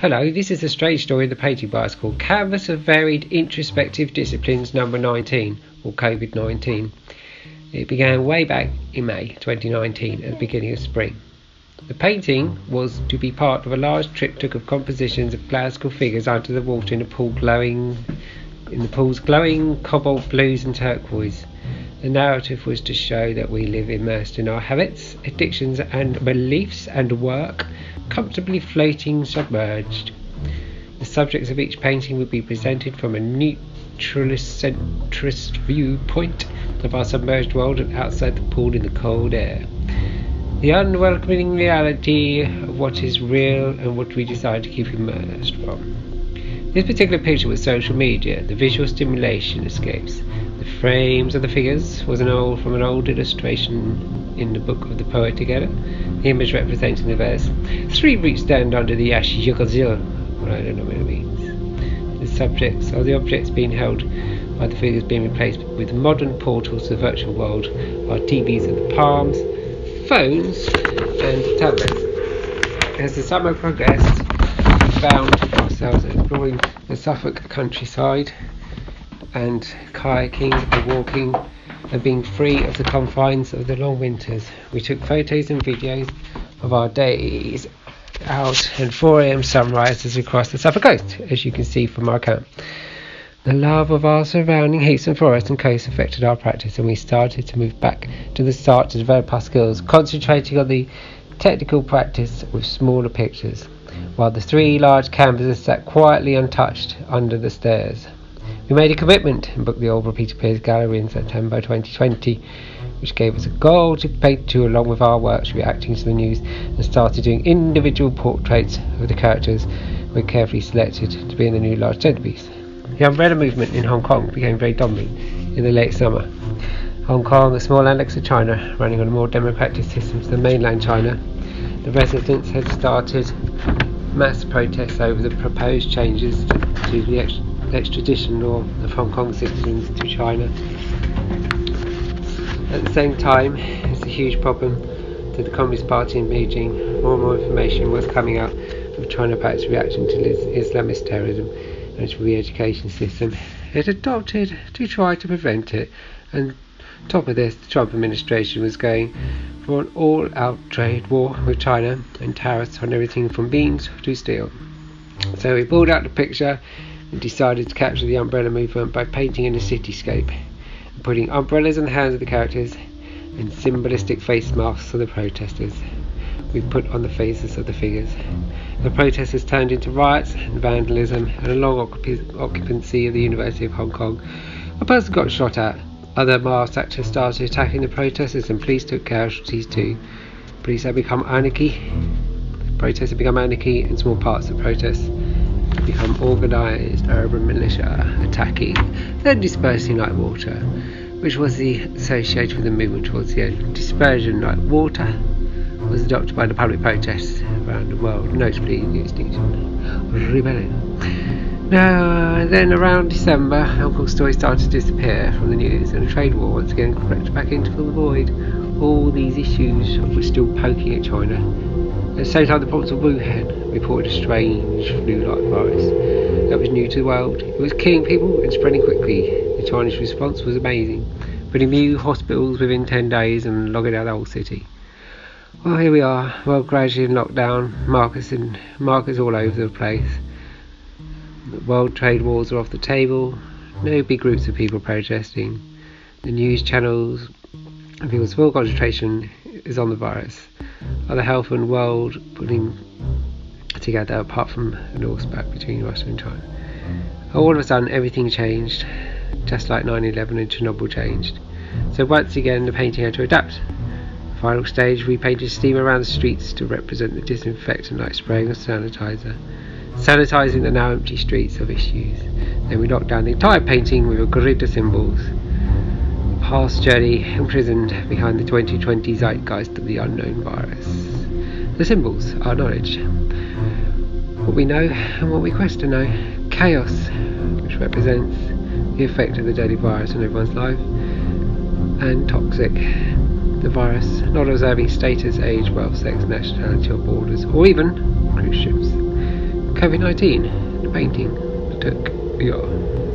Hello, this is a strange story of the painting bias called Canvas of Varied Introspective Disciplines number 19, or Covid-19. It began way back in May 2019 at the beginning of spring. The painting was to be part of a large triptych of compositions of classical figures under the water in the pool's glowing cobalt blues and turquoise. The narrative was to show that we live immersed in our habits, addictions and beliefs and work, comfortably floating submerged. The subjects of each painting would be presented from a neutralist centrist viewpoint of our submerged world outside the pool in the cold air. The unwelcoming reality of what is real and what we decide to keep immersed from. This particular picture was social media, the visual stimulation escapes. The frames of the figures was from an old illustration in the book of the poet together. The image representing the verse, 3 roots stand under the ash yugazil. Well, I don't know what it means. The subjects or the objects being held by the figures being replaced with modern portals to the virtual world are TVs in the palms, phones and tablets. As the summer progressed, we found ourselves exploring the Suffolk countryside and kayaking and walking and being free of the confines of the long winters. We took photos and videos of our days out and 4 a.m. sunrises across the Suffolk coast, as you can see from our camp. The love of our surrounding heaths and forests and coasts affected our practice, and we started to move back to the start to develop our skills, concentrating on the technical practice with smaller pictures, while the 3 large canvases sat quietly untouched under the stairs. We made a commitment and booked the old Repeater Piers Gallery in September 2020, which gave us a goal to paint to along with our works reacting to the news, and started doing individual portraits of the characters we carefully selected to be in the new large centrepiece. The umbrella movement in Hong Kong became very dominant in the late summer. Hong Kong, a small annex of China, running on a more democratic system than mainland China, the residents had started mass protests over the proposed changes to the extradition law of Hong Kong citizens to China. At the same time, it's a huge problem to the Communist Party in Beijing. More and more information was coming out of China about its reaction to Islamist terrorism and its re-education system it adopted to try to prevent it. And on top of this, the Trump administration was going for an all-out trade war with China and tariffs on everything from beans to steel. So we pulled out the picture and decided to capture the umbrella movement by painting in a cityscape and putting umbrellas in the hands of the characters and symbolistic face masks of the protesters we put on the faces of the figures. The protesters turned into riots and vandalism and a long occupancy of the University of Hong Kong. A person got shot at. Other masked actors started attacking the protesters and police took casualties too. Police had become anarchy. Protests had become anarchy and small parts of protests had become organised urban militia attacking, then dispersing like water, which was associated with the movement towards the end. Dispersion like water was adopted by the public protests around the world, notably the Extinction Rebellion. Now, then around December, Hong Kong's story started to disappear from the news, and a trade war once again crept back into the void. All these issues were still poking at China. At the same time, the province of Wuhan reported a strange flu-like virus that was new to the world. It was killing people and spreading quickly. The Chinese response was amazing, putting new hospitals within 10 days and logging out the whole city. Well, here we are, world gradually in lockdown, markers all over the place. The world trade wars are off the table, no big groups of people protesting. The news channels and people's full concentration is on the virus. Other health and world putting together apart from a North back between Russia and China. All of a sudden everything changed, just like 9/11 and Chernobyl changed. So once again the painting had to adapt. The final stage, we painted steam around the streets to represent the disinfectant like spraying of sanitizing the now empty streets of issues. Then we knocked down the entire painting with a grid of symbols. Past journey imprisoned behind the 2020 zeitgeist of the unknown virus. The symbols are knowledge, what we know and what we quest to know. Chaos, which represents the effect of the deadly virus on everyone's life. And toxic, the virus not observing status, age, wealth, sex, nationality or borders, or even cruise ships. Covid-19, the painting that took your